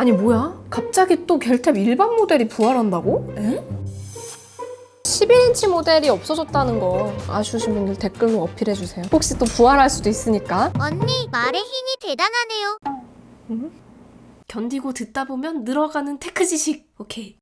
아니 뭐야? 갑자기 또 겔탭 일반 모델이 부활한다고? 에? 11인치 모델이 없어졌다는 거 아쉬우신 분들 댓글로 어필해주세요. 혹시 또 부활할 수도 있으니까. 언니, 말의 힘이 대단하네요. 견디고 듣다 보면 늘어가는 테크 지식. 오케이.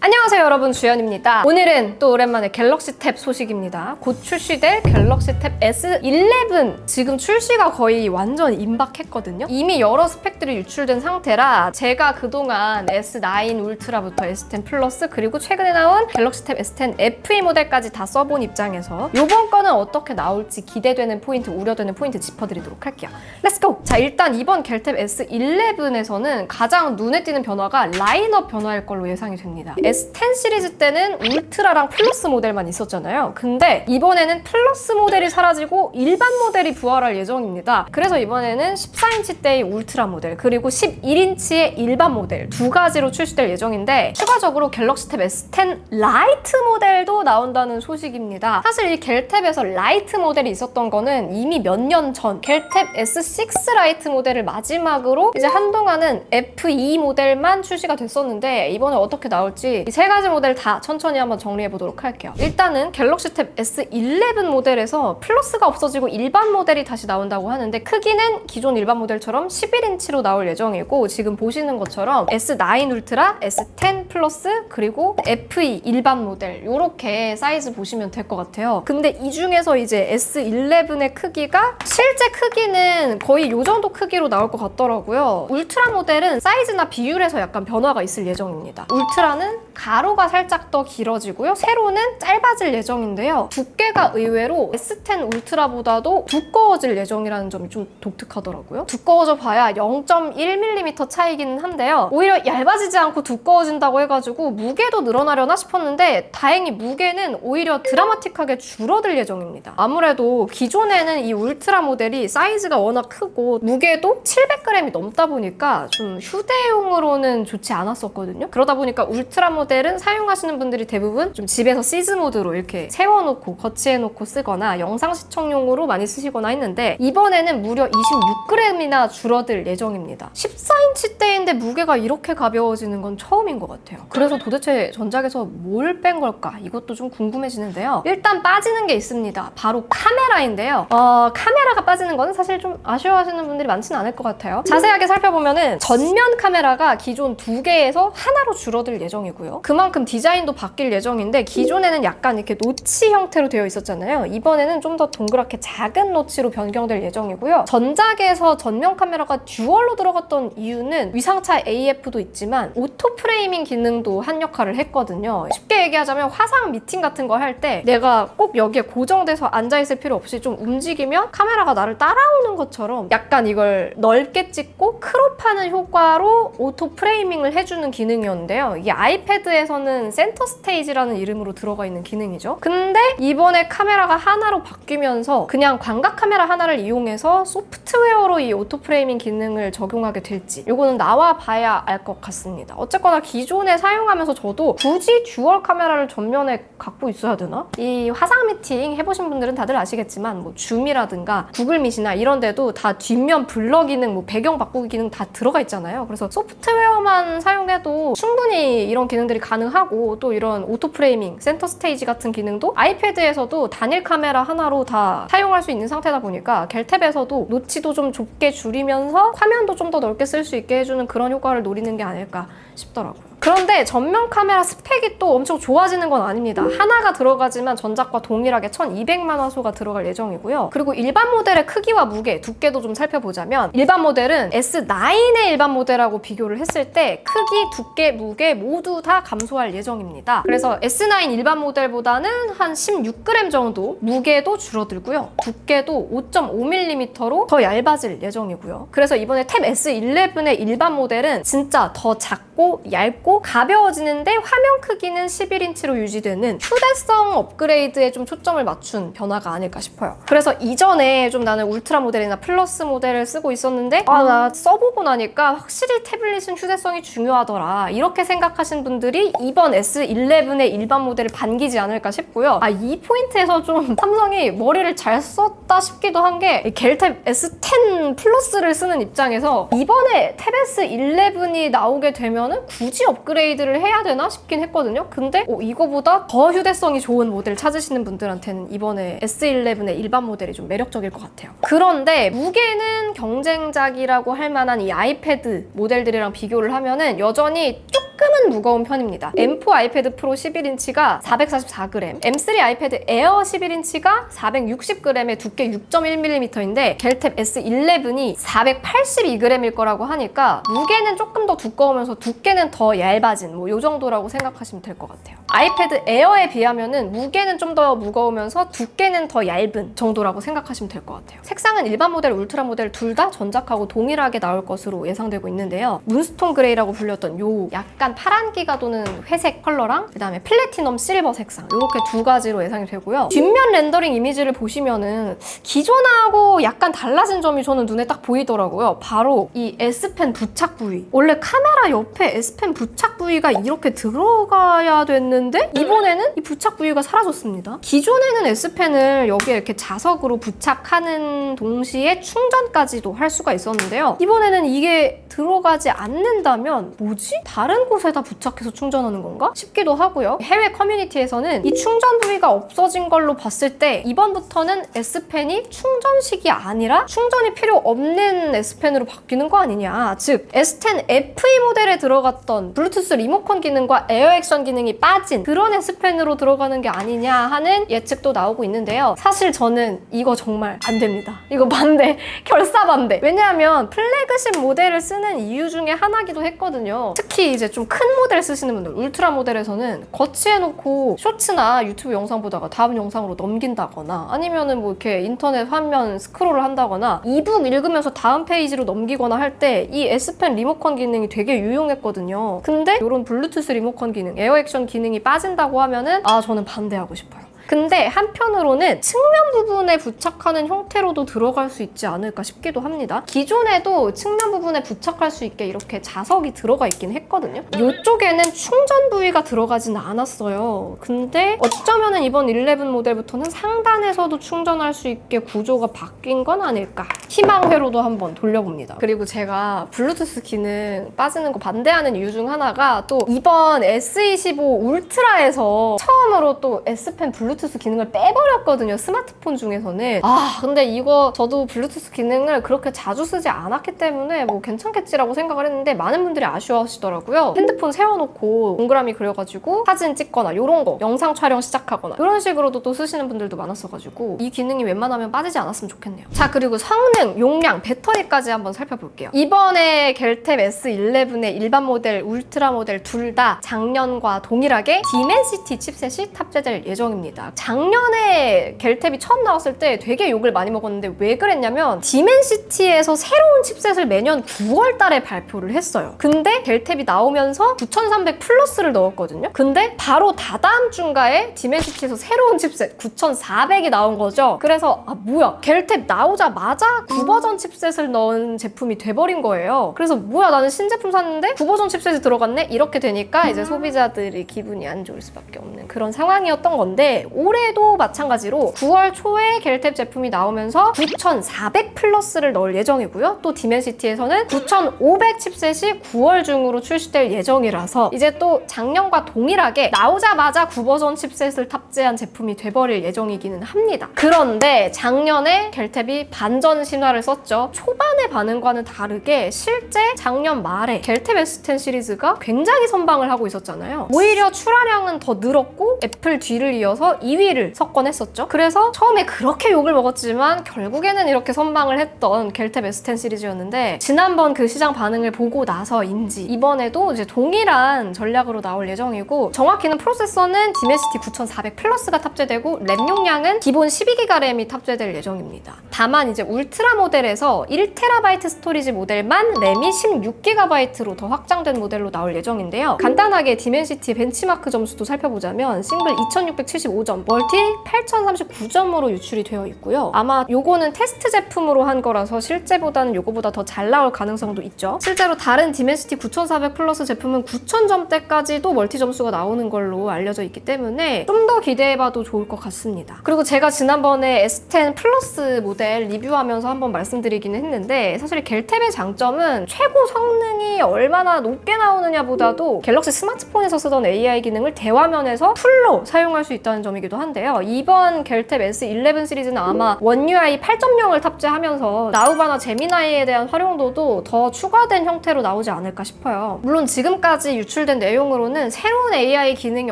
안녕하세요 여러분, 주연입니다. 오늘은 또 오랜만에 갤럭시 탭 소식입니다. 곧 출시될 갤럭시 탭 S11 지금 출시가 거의 완전 임박했거든요. 이미 여러 스펙들이 유출된 상태라 제가 그동안 S9 울트라부터 S10 플러스 그리고 최근에 나온 갤럭시 탭 S10 FE 모델까지 다 써본 입장에서 이번 거는 어떻게 나올지 기대되는 포인트, 우려되는 포인트 짚어드리도록 할게요. 렛츠고! 자, 일단 이번 갤탭 S11에서는 가장 눈에 띄는 변화가 라인업 변화일 걸로 예상이 됩니다. S10 시리즈 때는 울트라랑 플러스 모델만 있었잖아요. 근데 이번에는 플러스 모델이 사라지고 일반 모델이 부활할 예정입니다. 그래서 이번에는 14인치대의 울트라 모델 그리고 11인치의 일반 모델 두 가지로 출시될 예정인데, 추가적으로 갤럭시 탭 S10 라이트 모델도 나온다는 소식입니다. 사실 이 갤탭에서 라이트 모델이 있었던 거는 이미 몇 년 전 갤탭 S6 라이트 모델을 마지막으로 이제 한동안은 FE 모델만 출시가 됐었는데, 이번에 어떻게 나올지 이 세 가지 모델 다 천천히 한번 정리해 보도록 할게요. 일단은 갤럭시 탭 S11 모델에서 플러스가 없어지고 일반 모델이 다시 나온다고 하는데, 크기는 기존 일반 모델처럼 11인치로 나올 예정이고, 지금 보시는 것처럼 S9 울트라, S10 플러스 그리고 FE 일반 모델 이렇게 사이즈 보시면 될 것 같아요. 근데 이 중에서 이제 S11의 크기가 실제 크기는 거의 이 정도 크기로 나올 것 같더라고요. 울트라 모델은 사이즈나 비율에서 약간 변화가 있을 예정입니다. 울트라는 가로가 살짝 더 길어지고요. 세로는 짧아질 예정인데요. 두께가 의외로 S10 울트라보다도 두꺼워질 예정이라는 점이 좀 독특하더라고요. 두꺼워져 봐야 0.1mm 차이기는 한데요. 오히려 얇아지지 않고 두꺼워진다고 해가지고 무게도 늘어나려나 싶었는데, 다행히 무게는 오히려 드라마틱하게 줄어들 예정입니다. 아무래도 기존에는 이 울트라 모델이 사이즈가 워낙 크고 무게도 700g이 넘다 보니까 좀 휴대용으로는 좋지 않았었거든요. 그러다 보니까 울트라 모델은 사용하시는 분들이 대부분 좀 집에서 시즈 모드로 이렇게 세워놓고 거치해놓고 쓰거나 영상 시청용으로 많이 쓰시거나 했는데, 이번에는 무려 26g이나 줄어들 예정입니다. 14인치 대인데 무게가 이렇게 가벼워지는 건 처음인 것 같아요. 그래서 도대체 전작에서 뭘 뺀 걸까? 이것도 좀 궁금해지는데요. 일단 빠지는 게 있습니다. 바로 카메라인데요. 카메라가 빠지는 거는 사실 좀 아쉬워하시는 분들이 많지는 않을 것 같아요. 자세하게 살펴보면은 전면 카메라가 기존 2개에서 하나로 줄어들 예정이고요. 그만큼 디자인도 바뀔 예정인데, 기존에는 약간 이렇게 노치 형태로 되어 있었잖아요. 이번에는 좀 더 동그랗게 작은 노치로 변경될 예정이고요. 전작에서 전면 카메라가 듀얼로 들어갔던 이유는 위상차 AF도 있지만 오토 프레이밍 기능도 한 역할을 했거든요. 쉽게 얘기하자면 화상 미팅 같은 거 할 때 내가 꼭 여기에 고정돼서 앉아있을 필요 없이 좀 움직이면 카메라가 나를 따라오는 것처럼 약간 이걸 넓게 찍고 크롭하는 효과로 오토 프레이밍을 해주는 기능이었는데요. 이게 아이패드에서는 센터 스테이지라는 이름으로 들어가 있는 기능이죠. 근데 이번에 카메라가 하나로 바뀌면서 그냥 광각 카메라 하나를 이용해서 소프트웨어로 이 오토 프레이밍 기능을 적용하게 될지, 이거는 나와 봐야 알 것 같습니다. 어쨌거나 기존에 사용하면서 저도 굳이 듀얼 카메라를 전면에 갖고 있어야 되나? 이 화상 미팅 해보신 분들은 다들 아시겠지만 뭐 줌이라든가 구글밋이나 이런 데도 다 뒷면 블러 기능, 뭐 배경 바꾸기 기능 다 들어가 있잖아요. 그래서 소프트웨어만 사용해도 충분히 이런 기능들이 가능하고, 또 이런 오토 프레이밍, 센터 스테이지 같은 기능도 아이패드에서도 단일 카메라 하나로 다 사용할 수 있는 상태다 보니까 갤탭에서도 노치도 좀 좁게 줄이면서 화면도 좀 더 넓게 쓸 수 있게 해주는 그런 효과를 노리는 게 아닐까 싶더라고요. 그런데 전면 카메라 스펙이 또 엄청 좋아지는 건 아닙니다. 하나가 들어가지만 전작과 동일하게 1200만 화소가 들어갈 예정이고요. 그리고 일반 모델의 크기와 무게, 두께도 좀 살펴보자면, 일반 모델은 S9의 일반 모델하고 비교를 했을 때 크기, 두께, 무게 모두 다 감소할 예정입니다. 그래서 S9 일반 모델보다는 한 16g 정도 무게도 줄어들고요. 두께도 5.5mm로 더 얇아질 예정이고요. 그래서 이번에 탭 S11의 일반 모델은 진짜 더 작고 부드럽고 얇고 가벼워지는데 화면 크기는 11인치로 유지되는 휴대성 업그레이드에 좀 초점을 맞춘 변화가 아닐까 싶어요. 그래서 이전에 좀 나는 울트라 모델이나 플러스 모델을 쓰고 있었는데 나 써보고 나니까 확실히 태블릿은 휴대성이 중요하더라 이렇게 생각하신 분들이 이번 S11의 일반 모델을 반기지 않을까 싶고요. 이 포인트에서 좀 삼성이 머리를 잘 썼다 싶기도 한 게 갤탭 S10 플러스를 쓰는 입장에서 이번에 탭 S11이 나오게 되면은 굳이 업그레이드를 해야 되나 싶긴 했거든요. 근데 이거보다 더 휴대성이 좋은 모델 찾으시는 분들한테는 이번에 S11의 일반 모델이 좀 매력적일 것 같아요. 그런데 무게는 경쟁작이라고 할 만한 이 아이패드 모델들이랑 비교를 하면은 여전히 조금은 무거운 편입니다. M4 아이패드 프로 11인치가 444g, M3 아이패드 에어 11인치가 460g의 두께 6.1mm인데 갤탭 S11이 482g일 거라고 하니까 무게는 조금 더 두꺼우면서 두께는 더 얇아진 요 정도라고 생각하시면 될 것 같아요. 아이패드 에어에 비하면은 무게는 좀 더 무거우면서 두께는 더 얇은 정도라고 생각하시면 될 것 같아요. 색상은 일반 모델, 울트라 모델 둘 다 전작하고 동일하게 나올 것으로 예상되고 있는데요. 문스톤 그레이라고 불렸던 요 약간 파란기가 도는 회색 컬러랑 그다음에 플래티넘 실버 색상 이렇게 두 가지로 예상이 되고요. 뒷면 렌더링 이미지를 보시면은 기존하고 약간 달라진 점이 저는 눈에 딱 보이더라고요. 바로 이 S펜 부착 부위. 원래 카메라 옆에 S펜 부착 부위가 이렇게 들어가야 됐는데 이번에는 이 부착 부위가 사라졌습니다. 기존에는 S펜을 여기에 이렇게 자석으로 부착하는 동시에 충전까지도 할 수가 있었는데요. 이번에는 이게 들어가지 않는다면 뭐지? 다른 곳에다 부착해서 충전하는 건가? 싶기도 하고요. 해외 커뮤니티에서는 이 충전 부위가 없어진 걸로 봤을 때 이번부터는 S펜이 충전식이 아니라 충전이 필요 없는 S펜으로 바뀌는 거 아니냐. 즉 S10 FE 모델에 들어갔던 블루투스 리모컨 기능과 에어 액션 기능이 빠진 그런 S펜으로 들어가는 게 아니냐 하는 예측도 나오고 있는데요. 사실 저는 이거 정말 안 됩니다. 이거 반대, 결사 반대. 왜냐하면 플래그십 모델을 쓰는 이유 중에 하나기도 했거든요. 특히 이제 좀 큰 모델 쓰시는 분들, 울트라 모델에서는 거치해놓고 쇼츠나 유튜브 영상 보다가 다음 영상으로 넘긴다거나 아니면은 뭐 이렇게 인터넷 화면 스크롤을 한다거나 이북 읽으면서 다음 페이지로 넘기거나 할 때 이 S펜 리모컨 기능이 되게 유용했거든요. 근데 이런 블루투스 리모컨 기능, 에어 액션 기능이 빠진다고 하면은 저는 반대하고 싶어요. 근데 한편으로는 측면 부분에 부착하는 형태로도 들어갈 수 있지 않을까 싶기도 합니다. 기존에도 측면 부분에 부착할 수 있게 이렇게 자석이 들어가 있긴 했거든요. 이쪽에는 충전 부위가 들어가진 않았어요. 근데 어쩌면은 이번 11 모델부터는 상단에서도 충전할 수 있게 구조가 바뀐 건 아닐까. 희망회로도 한번 돌려봅니다. 그리고 제가 블루투스 기능 빠지는 거 반대하는 이유 중 하나가 또 이번 S25 울트라에서 처음으로 또 S펜 블루투스 기능을 빼버렸거든요. 스마트폰 중에서는. 근데 이거 저도 블루투스 기능을 그렇게 자주 쓰지 않았기 때문에 뭐 괜찮겠지라고 생각을 했는데 많은 분들이 아쉬워하시더라고요. 핸드폰 세워놓고 동그라미 그려가지고 사진 찍거나 이런 거 영상 촬영 시작하거나 이런 식으로도 또 쓰시는 분들도 많았어가지고 이 기능이 웬만하면 빠지지 않았으면 좋겠네요. 자, 그리고 성능, 용량, 배터리까지 한번 살펴볼게요. 이번에 갤탭 S11의 일반 모델, 울트라 모델 둘 다 작년과 동일하게 디멘시티 칩셋이 탑재될 예정입니다. 작년에 갤탭이 처음 나왔을 때 되게 욕을 많이 먹었는데 왜 그랬냐면 디멘시티에서 새로운 칩셋을 매년 9월 달에 발표를 했어요. 근데 갤탭이 나오면서 9300 플러스를 넣었거든요. 근데 바로 다다음 주인가에 디멘시티에서 새로운 칩셋 9400이 나온 거죠. 그래서 뭐야, 갤탭 나오자마자 9버전 칩셋을 넣은 제품이 돼버린 거예요. 그래서 뭐야, 나는 신제품 샀는데 9버전 칩셋이 들어갔네? 이렇게 되니까 이제 소비자들이 기분이 안 좋을 수밖에 없는 그런 상황이었던 건데 올해도 마찬가지로 9월 초에 갤탭 제품이 나오면서 9400 플러스를 넣을 예정이고요. 또 디멘시티에서는 9500 칩셋이 9월 중으로 출시될 예정이라서 이제 또 작년과 동일하게 나오자마자 9버전 칩셋을 탑재한 제품이 돼버릴 예정이기는 합니다. 그런데 작년에 갤탭이 반전 신화를 썼죠. 초반의 반응과는 다르게 실제 작년 말에 갤탭 S10 시리즈가 굉장히 선방을 하고 있었잖아요. 오히려 출하량은 더 늘었고 애플 뒤를 이어서 2위를 석권했었죠. 그래서 처음에 그렇게 욕을 먹었지만 결국에는 이렇게 선방을 했던 겔탭 S10 시리즈였는데 지난번 그 시장 반응을 보고 나서인지 이번에도 이제 동일한 전략으로 나올 예정이고 정확히는 프로세서는 디멘시티 9400 플러스가 탑재되고 램 용량은 기본 12기가 램이 탑재될 예정입니다. 다만 이제 울트라 모델에서 1TB 스토리지 모델만 램이 16GB로 더 확장된 모델로 나올 예정인데요. 간단하게 디멘시티 벤치마크 점수도 살펴보자면 싱글 2675점, 멀티 8039점으로 유출이 되어 있고요. 아마 요거는 테스트 제품으로 한 거라서 실제보다는 요거보다 더 잘 나올 가능성도 있죠. 실제로 다른 디멘시티 9400 플러스 제품은 9000점대까지도 멀티 점수가 나오는 걸로 알려져 있기 때문에 좀 더 기대해봐도 좋을 것 같습니다. 그리고 제가 지난번에 S10 플러스 모델 리뷰하면서 한번 말씀드리기는 했는데 사실 겔탭의 장점은 최고 성능이 얼마나 높게 나오느냐보다도 갤럭시 스마트폰에서 쓰던 AI 기능을 대화면에서 풀로 사용할 수 있다는 점이기도 한데요. 이번 겔탭 S11 시리즈는 아마 원 UI 8.0을 탑재하면서 나우바나 제미나이에 대한 활용도도 더 추가된 형태로 나오지 않을까 싶어요. 물론 지금까지 유출된 내용으로는 새로운 AI 기능이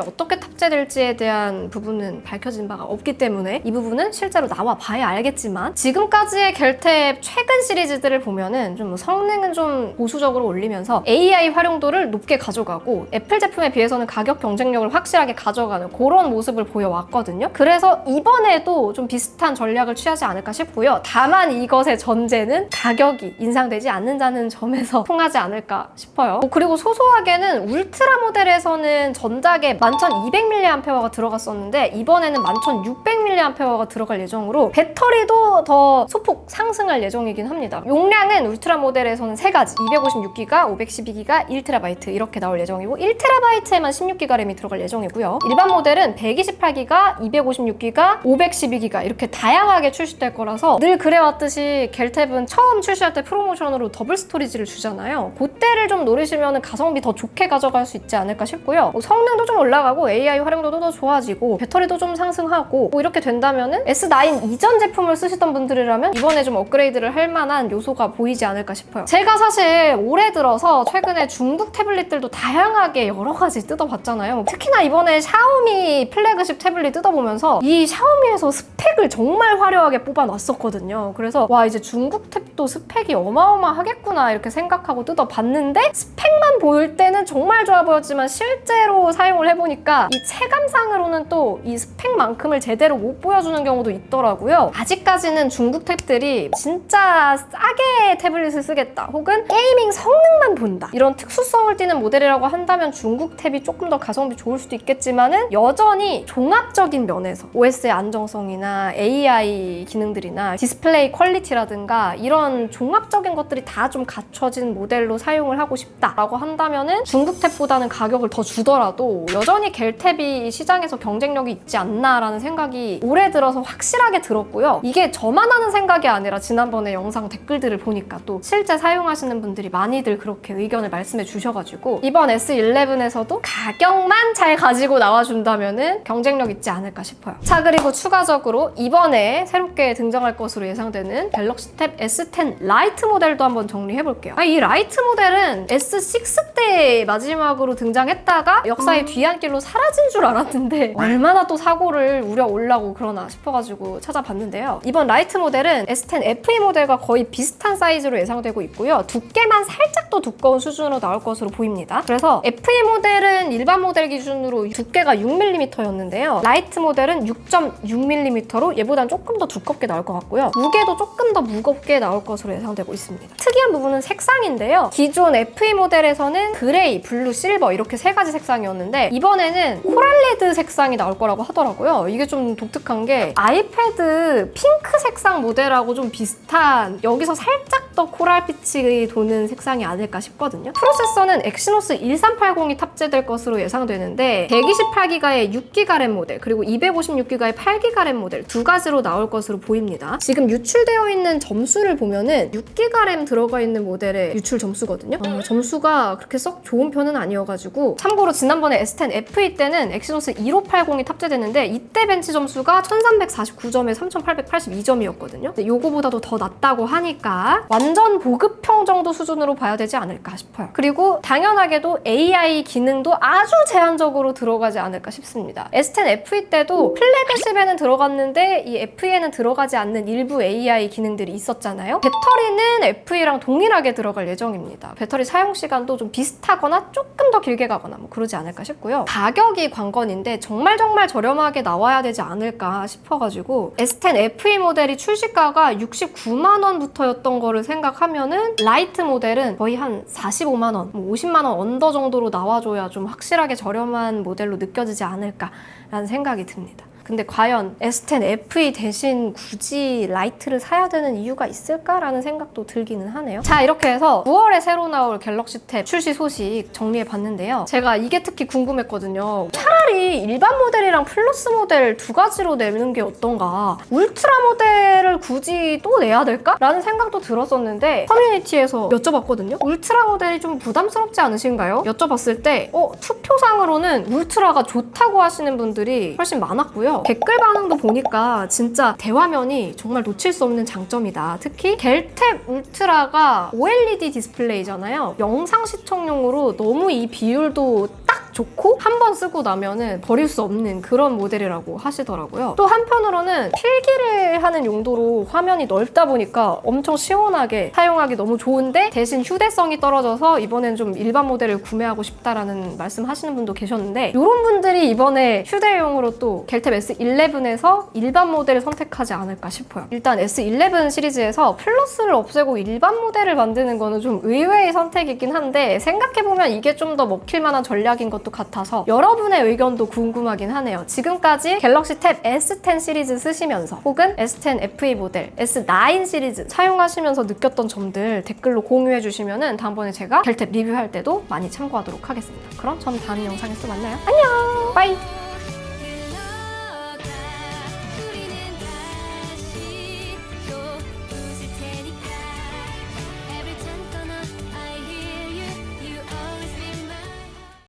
어떻게 탑재될지에 대한 부분은 밝혀진 바가 없기 때문에 이 부분은 실제로 나와 봐야 알겠지만 지금까지의 겔탭 최근 시리즈들을 보면은 좀 성능은 좀 보수적으로 올리면서 AI 활용도를 높게 가져가고 애플 제품에 비해서는 가격 경쟁력을 확실하게 가져가는 그런 모습을 보여왔거든요. 그래서 이번에도 좀 비슷한 전략을 취하지 않을까 싶고요. 다만 이것의 전제는 가격이 인상되지 않는다는 점에서 통하지 않을까 싶어요. 그리고 소소하게는 울트라 모델에서는 전작에 11200mAh가 들어갔었는데 이번에는 11600mAh가 들어갈 예정으로 배터리도 더 소폭 상승할 예정이긴 합니다. 용량은 울트라 모델에서는 3가지 256GB, 512GB, 1TB 이렇게 나올 예정이고 1TB에만 16GB 램이 들어갈 예정이고요. 일반 모델은 128GB, 256GB, 512GB 이렇게 다양하게 출시될 거라서 늘 그래왔듯이 겔탭은 처음 출시할 때 프로모션으로 더블 스토리지를 주잖아요. 그때를 좀 노리시면 가성비 더 좋게 가져갈 수 있지 않을까 싶고요. 성능도 좀 올라가고 AI 활용도도 더 좋아지고 배터리도 좀 상승하고 이렇게 된다면 S9 이전 제품을 쓰시던 분들이라면 이번에 좀 업그레이드를 할 만한 요소가 보이지 않을까 싶어요. 제가 사실 올해 들어서 최근에 중국 태블릿들도 다양하게 여러 가지 뜯어봤잖아요. 특히나 이번에 샤오미 플래그십 태블릿 뜯어보면서 이 샤오미에서 스펙을 정말 화려하게 뽑아놨었거든요. 그래서 와 이제 중국 탭도 스펙이 어마어마하겠구나 이렇게 생각하고 뜯어봤는데 스펙만 보일 때는 정말 좋아 보였지만 실제로 사용을 해보니까 이 체감상으로는 또 이 스펙만큼을 제대로 못 보여주는 경우도 있더라고요. 아직까지는 중국 탭들이 진짜 싸게 태블릿을 쓰겠다 혹은 게이밍 성능만 본다 이런 특수성을 띠는 모델이라고 한다면 중국 탭이 조금 더 가성비 좋을 수도 있겠지만은 여전히 종합적인 면에서 OS의 안정성이나 AI 기능들이나 디스플레이 퀄리티라든가 이런 종합적인 것들이 다 좀 갖춰진 모델로 사용을 하고 싶다라고 한다면은 중국 탭보다는 가격을 더 주더라도 여전히 겔탭이 시장에서 경쟁력이 있지 않나라는 생각이 올해 들어서 확실하게 들었고요. 이게 저만 하는 생각이 아니라 지난번에 영상 댓글들을 보니까 또 실제 사용하시는 분들이 많이들 그렇게 의견을 말씀해 주셔가지고 이번 S11에서도 가격만 잘 가지고 나와준다면은 경쟁력 있지 않을까 싶어요. 자 그리고 추가적으로 이번에 새롭게 등장할 것으로 예상되는 갤럭시 탭 S10 라이트 모델도 한번 정리해볼게요. 이 라이트 모델은 S6 때 마지막으로 등장했다가 역사의 뒤안길로 사라진 줄 알았는데 얼마나 또 사고를 우려올라고 그러나 싶어가지고 찾아봤는데요. 이번 라이트 모델은 S10 FE 모델과 거의 비슷한 사이즈로 예상되고 있고요. 두께만 살짝 더 두꺼운 수준으로 나올 것으로 보입니다. 그래서 FE 모델은 일반 모델 기준으로 두께가 6mm였는데요. 라이트 모델은 6.6mm로 얘보단 조금 더 두껍게 나올 것 같고요. 무게도 조금 더 무겁게 나올 것으로 예상되고 있습니다. 특이한 부분은 색상인데요. 기존 FE 모델에서는 그레이, 블루, 실버 이렇게 3가지 색상이었는데 이번에는 코랄레드 색상이 나올 거라고 하더라고요. 이게 좀 독특한 게 아이패드 핑크 색상 모델하고 좀 비슷한 여기서 살짝 더 코랄빛이 도는 색상이 아닐까 싶거든요. 프로세서는 엑시노스 1380이 탑재될 것으로 예상되는데 128GB의 6GB 램 모델 그리고 256GB의 8GB 램 모델 두 가지로 나올 것으로 보입니다. 지금 유출되어 있는 점수를 보면은 6GB 램 들어가 있는 모델의 유출 점수거든요. 점수가 벤치가 그렇게 썩 좋은 편은 아니어가지고 참고로 지난번에 S10 FE 때는 엑시노스 1580이 탑재됐는데 이때 벤치 점수가 1349점에 3882점이었거든요. 근데 요거보다도 더 낮다고 하니까 완전 보급형 정도 수준으로 봐야 되지 않을까 싶어요. 그리고 당연하게도 AI 기능도 아주 제한적으로 들어가지 않을까 싶습니다. S10 FE 때도 플래그십에는 들어갔는데 이 FE에는 들어가지 않는 일부 AI 기능들이 있었잖아요. 배터리는 FE랑 동일하게 들어갈 예정입니다. 배터리 사용 시간도 좀 비슷하거나 조금 더 길게 가거나 뭐 그러지 않을까 싶고요. 가격이 관건인데 정말 저렴하게 나와야 되지 않을까 싶어가지고 S10 FE 모델이 출시가가 69만 원부터였던 거를 생각하면은 라이트 모델은 거의 한 45만 원, 50만 원 언더 정도로 나와줘야 좀 확실하게 저렴한 모델로 느껴지지 않을까라는 생각이 듭니다. 근데 과연 S10 FE 대신 굳이 라이트를 사야 되는 이유가 있을까라는 생각도 들기는 하네요. 자, 이렇게 해서 9월에 새로 나올 갤럭시 탭 출시 소식 정리해봤는데요. 제가 이게 특히 궁금했거든요. 차라리 일반 모델이랑 플러스 모델 두 가지로 내는 게 어떤가? 울트라 모델을 굳이 또 내야 될까? 라는 생각도 들었었는데 커뮤니티에서 여쭤봤거든요. 울트라 모델이 좀 부담스럽지 않으신가요? 여쭤봤을 때 투표상으로는 울트라가 좋다고 하시는 분들이 훨씬 많았고요. 댓글 반응도 보니까 진짜 대화면이 정말 놓칠 수 없는 장점이다. 특히 갤탭 울트라가 OLED 디스플레이잖아요. 영상 시청용으로 너무 이 비율도 딱 좋고 한 번 쓰고 나면은 버릴 수 없는 그런 모델이라고 하시더라고요. 또 한편으로는 필기를 하는 용도로 화면이 넓다 보니까 엄청 시원하게 사용하기 너무 좋은데 대신 휴대성이 떨어져서 이번엔 좀 일반 모델을 구매하고 싶다라는 말씀 하시는 분도 계셨는데 이런 분들이 이번에 휴대용으로 또 갤탭 S11에서 일반 모델을 선택하지 않을까 싶어요. 일단 S11 시리즈에서 플러스를 없애고 일반 모델을 만드는 거는 좀 의외의 선택이긴 한데 생각해보면 이게 좀 더 먹힐 만한 전략인 것도 같아서 여러분의 의견도 궁금하긴 하네요. 지금까지 갤럭시 탭 S10 시리즈 쓰시면서 혹은 S10 FE 모델, S9 시리즈 사용하시면서 느꼈던 점들 댓글로 공유해 주시면은 다음번에 제가 갤탭 리뷰할 때도 많이 참고하도록 하겠습니다. 그럼 전 다음 영상에서 만나요. 안녕! 빠이!